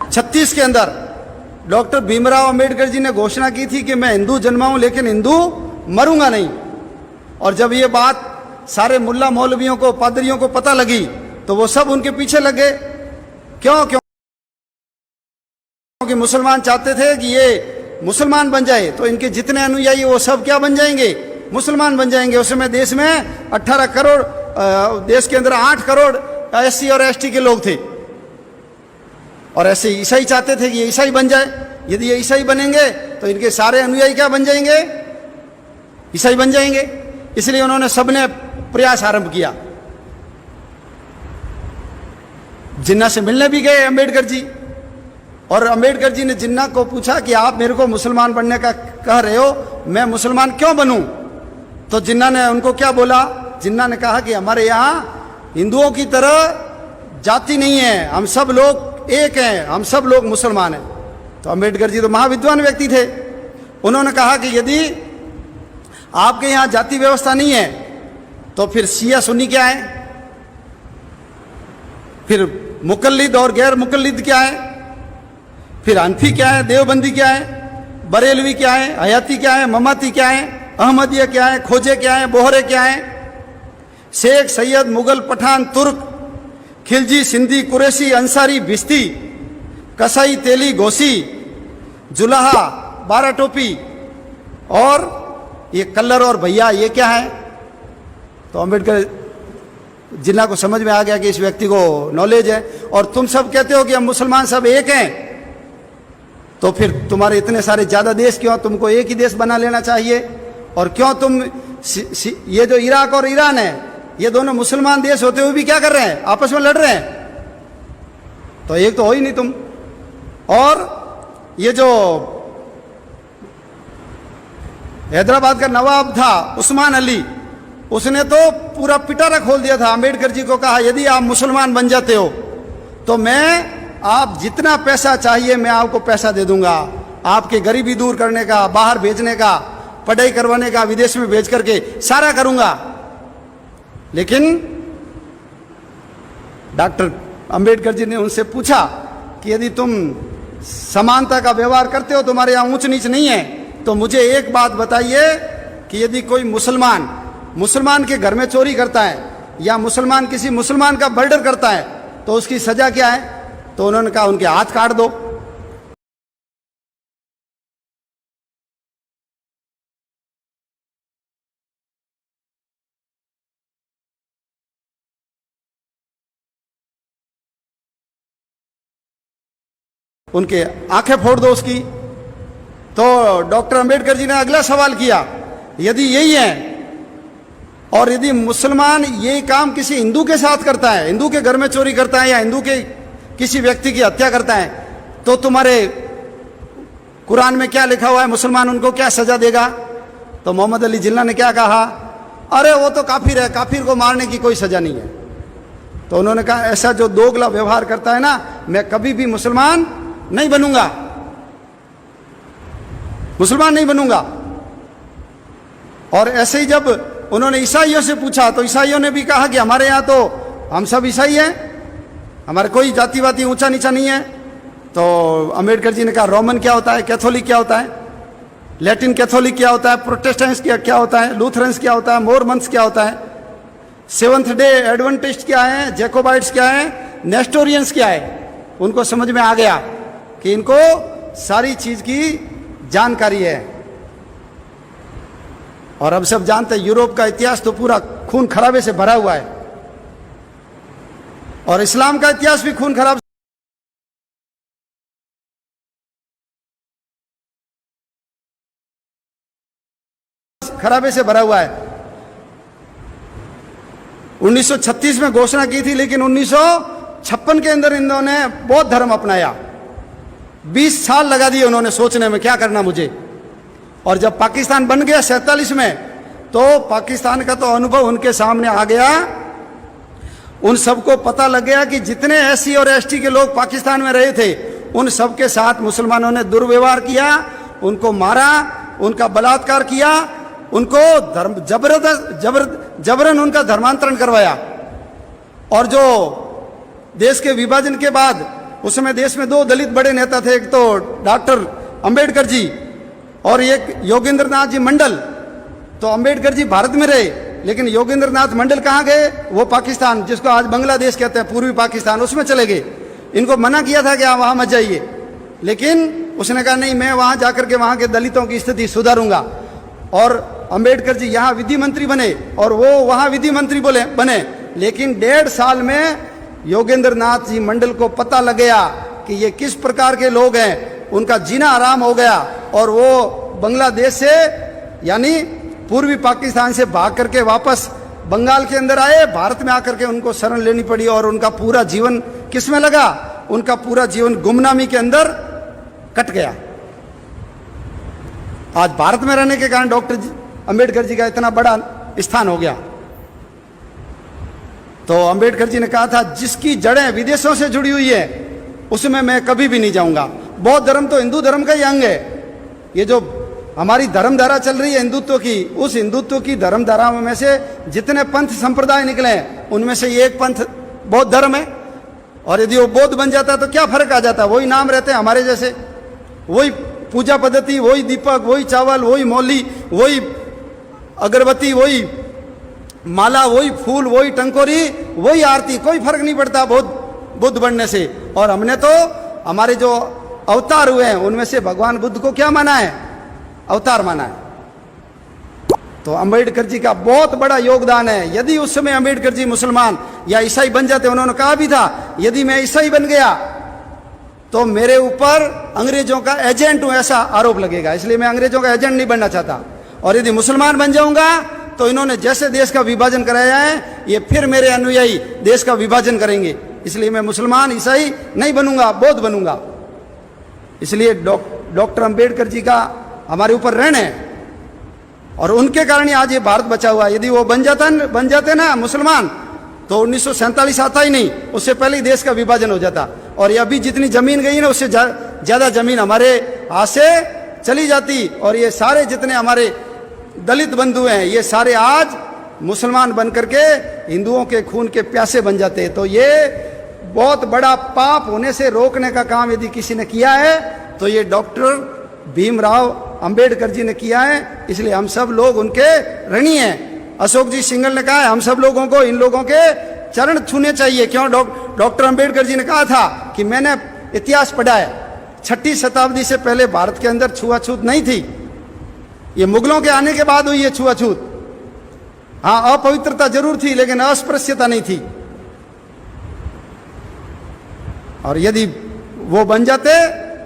36 के अंदर डॉक्टर भीमराव अंबेडकर जी ने घोषणा की थी कि मैं हिंदू जन्मा हूं लेकिन हिंदू मरूंगा नहीं। और जब ये बात सारे मुल्ला मौलवियों को, पादरियों को पता लगी तो वो सब उनके पीछे लगे। क्यों? क्योंकि मुसलमान चाहते थे कि ये मुसलमान बन जाए तो इनके जितने अनुयायी वो सब क्या बन जाएंगे? मुसलमान बन जाएंगे। उस समय देश में 18 करोड़, देश के अंदर 8 करोड़ SC और ST के लोग थे और ऐसे ईसाई चाहते थे कि ये ईसाई बन जाए। यदि ये ईसाई बनेंगे तो इनके सारे अनुयायी क्या बन जाएंगे? ईसाई बन जाएंगे। इसलिए उन्होंने सबने प्रयास आरंभ किया। जिन्ना से मिलने भी गए अम्बेडकर जी, और अम्बेडकर जी ने जिन्ना को पूछा कि आप मेरे को मुसलमान बनने का कह रहे हो, मैं मुसलमान क्यों बनूं? तो जिन्ना ने उनको क्या बोला? जिन्ना ने कहा कि हमारे यहाँ हिंदुओं की तरह जाति नहीं है, हम सब लोग एक हैं, हम सब लोग मुसलमान हैं। तो अम्बेडकर जी तो महाविद्वान व्यक्ति थे। उन्होंने कहा कि यदि आपके यहाँ जाति व्यवस्था नहीं है तो फिर शिया सुन्नी क्या है, फिर मुकल्लिद और गैर मुकल्लिद क्या है, फिर हनफी क्या है, देवबंदी क्या है, बरेलवी क्या है, हयाती क्या है, ममाती क्या है, अहमदिया क्या है, खोजे क्या है, बोहरे क्या है, शेख, सैयद, मुगल, पठान, तुर्क, खिलजी, सिंधी, कुरैशी, अंसारी, भिस्ती, कसाई, तेली, घोसी, जुलाहा, 12 टोपी और ये कल्लर और भैया, ये क्या है? तो अम्बेडकर जिन्ना को समझ में आ गया कि इस व्यक्ति को नॉलेज है। और तुम सब कहते हो कि हम मुसलमान सब एक हैं, तो फिर तुम्हारे इतने सारे ज्यादा देश क्यों? तुमको एक ही देश बना लेना चाहिए। और क्यों तुम ये जो इराक और ईरान है, ये दोनों मुसलमान देश होते हुए भी क्या कर रहे हैं? आपस में लड़ रहे हैं। तो एक तो हो ही नहीं तुम। और ये जो हैदराबाद का नवाब था उस्मान अली, उसने तो पूरा पिटारा खोल दिया था। अम्बेडकर जी को कहा यदि आप मुसलमान बन जाते हो तो मैं, आप जितना पैसा चाहिए मैं आपको पैसा दे दूंगा, आपके गरीबी दूर करने का, बाहर भेजने का, पढ़ाई करवाने का, विदेश में भेज करके सारा करूंगा। लेकिन डॉक्टर अंबेडकर जी ने उनसे पूछा कि यदि तुम समानता का व्यवहार करते हो, तुम्हारे यहां ऊंच नीच नहीं है, तो मुझे एक बात बताइए कि यदि कोई मुसलमान के घर में चोरी करता है या मुसलमान किसी मुसलमान का मर्डर करता है तो उसकी सजा क्या है? तो उन्होंने कहा उनके हाथ काट दो। उनके आंखें फोड़ दो उसकी। तो डॉक्टर अंबेडकर जी ने अगला सवाल किया, यदि यही है और यदि मुसलमान ये काम किसी हिंदू के साथ करता है, हिंदू के घर में चोरी करता है या हिंदू के किसी व्यक्ति की हत्या करता है, तो तुम्हारे कुरान में क्या लिखा हुआ है? मुसलमान उनको क्या सजा देगा? तो मोहम्मद अली जिन्ना ने क्या कहा? अरे वो तो काफिर है, काफिर को मारने की कोई सजा नहीं है। तो उन्होंने कहा ऐसा जो दोगला व्यवहार करता है ना, मैं कभी भी मुसलमान नहीं बनूंगा, मुसलमान नहीं बनूंगा। और ऐसे ही जब उन्होंने ईसाइयों से पूछा तो ईसाइयों ने भी कहा कि हमारे यहाँ तो हम सब ईसाई हैं, हमारे कोई जातिवादी ऊंचा नीचा नहीं है। तो अंबेडकर जी ने कहा रोमन क्या होता है, कैथोलिक क्या होता है, लैटिन कैथोलिक क्या होता है, प्रोटेस्टेंट्स क्या होता है, लूथरन्स क्या होता है, मोरमन्स क्या होता है, सेवंथ डे एडवेंटिस्ट क्या है, जैकोबाइट्स क्या है, नेस्टोरियंस क्या है। उनको समझ में आ गया कि इनको सारी चीज की जानकारी है। और अब सब जानते हैं यूरोप का इतिहास तो पूरा खून खराबे से भरा हुआ है और इस्लाम का इतिहास भी खून खराबे से भरा हुआ है। 1936 में घोषणा की थी, लेकिन 1956 के अंदर इन्होंने बौद्ध धर्म अपनाया। 20 साल लगा दिए उन्होंने सोचने में क्या करना मुझे। और जब पाकिस्तान बन गया 47 में, तो पाकिस्तान का तो अनुभव उनके सामने आ गया। उन सबको पता लग गया कि जितने SC और ST के लोग पाकिस्तान में रहे थे, उन सबके साथ मुसलमानों ने दुर्व्यवहार किया, उनको मारा, उनका बलात्कार किया, उनको जबरन उनका धर्मांतरण करवाया। और जो देश के विभाजन के बाद उस समय देश में दो दलित बड़े नेता थे, एक तो डॉक्टर अंबेडकर जी और एक योगेंद्र नाथ जी मंडल। तो अंबेडकर जी भारत में रहे, लेकिन योगेंद्र नाथ मंडल कहाँ गए? वो पाकिस्तान, जिसको आज बांग्लादेश कहते हैं, पूर्वी पाकिस्तान, उसमें चले गए। इनको मना किया था कि आप वहाँ मत जाइए, लेकिन उसने कहा नहीं, मैं वहाँ जाकर के वहाँ के दलितों की स्थिति सुधारूंगा। और अंबेडकर जी यहाँ विधि मंत्री बने और वो वहाँ विधि मंत्री बने, लेकिन 1.5 साल में योगेंद्र नाथ जी मंडल को पता लग गया कि ये किस प्रकार के लोग हैं, उनका जीना आराम हो गया और वो बांग्लादेश से यानी पूर्वी पाकिस्तान से भाग करके वापस बंगाल के अंदर आए। भारत में आकर के उनको शरण लेनी पड़ी और उनका पूरा जीवन किस में लगा? उनका पूरा जीवन गुमनामी के अंदर कट गया। आज भारत में रहने के कारण डॉक्टर अंबेडकर जी का इतना बड़ा स्थान हो गया। तो अंबेडकर जी ने कहा था, जिसकी जड़ें विदेशों से जुड़ी हुई है उसमें मैं कभी भी नहीं जाऊंगा। बौद्ध धर्म तो हिंदू धर्म का ही अंग है। ये जो हमारी धर्मधारा चल रही है हिंदुत्व की, उस हिंदुत्व की धर्मधारा में से जितने पंथ संप्रदाय निकले हैं उनमें से एक पंथ बौद्ध धर्म है। और यदि वो बौद्ध बन जाता तो क्या फर्क आ जाता? वही नाम रहते हैं हमारे जैसे, वही पूजा पद्धति, वही दीपक, वही चावल, वही मौली, वही अगरबत्ती, वही माला, वही फूल, वही टंकोरी, वही आरती, कोई फर्क नहीं पड़ता बुद्ध बनने से। और हमने तो हमारे जो अवतार हुए हैं उनमें से भगवान बुद्ध को क्या माना है? अवतार माना है। तो अंबेडकर जी का बहुत बड़ा योगदान है। यदि उस समय अंबेडकर जी मुसलमान या ईसाई बन जाते, उन्होंने कहा भी था, यदि मैं ईसाई बन गया तो मेरे ऊपर अंग्रेजों का एजेंट हूं ऐसा आरोप लगेगा, इसलिए मैं अंग्रेजों का एजेंट नहीं बनना चाहता। और यदि मुसलमान बन जाऊंगा तो इन्होंने जैसे देश का विभाजन कराया है, ये फिर मेरे अनुयायी देश का विभाजन करेंगे, इसलिए मैं मुसलमान ईसाई नहीं बनूंगा, बौद्ध बनूंगा। इसलिए डॉक्टर अंबेडकर जी का हमारे ऊपर ऋण है और उनके कारण ही आज ये भारत बचा हुआ है। यदि वो बन जाते ना मुसलमान तो 1947 आता ही नहीं, उससे पहले ही देश का विभाजन हो जाता। और ये अभी जितनी जमीन गई ना, उससे ज्यादा जमीन हमारे हाथ से चली जाती। और ये सारे जितने हमारे दलित बंधु हैं, ये सारे आज मुसलमान बन करके हिंदुओं के खून के प्यासे बन जाते। तो ये बहुत बड़ा पाप होने से रोकने का काम यदि किसी ने किया है तो ये डॉक्टर भीमराव अंबेडकर जी ने किया है। इसलिए हम सब लोग उनके ऋणी हैं। अशोक जी सिंघल ने कहा है, हम सब लोगों को इन लोगों के चरण छूने चाहिए। क्यों? डॉक्टर अंबेडकर जी ने कहा था कि मैंने इतिहास पढ़ा है, 6वीं शताब्दी से पहले भारत के अंदर छुआछूत नहीं थी, ये मुगलों के आने के बाद हुई है छुआछूत। हाँ, अपवित्रता जरूर थी लेकिन अस्पृश्यता नहीं थी। और यदि वो बन जाते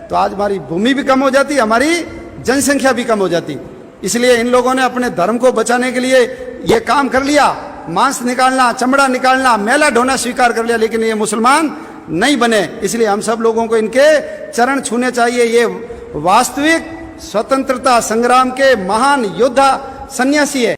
तो आज हमारी भूमि भी कम हो जाती, हमारी जनसंख्या भी कम हो जाती। इसलिए इन लोगों ने अपने धर्म को बचाने के लिए ये काम कर लिया, मांस निकालना, चमड़ा निकालना, मैला ढोना स्वीकार कर लिया, लेकिन ये मुसलमान नहीं बने। इसलिए हम सब लोगों को इनके चरण छूने चाहिए। ये वास्तविक स्वतंत्रता संग्राम के महान योद्धा सन्यासी है।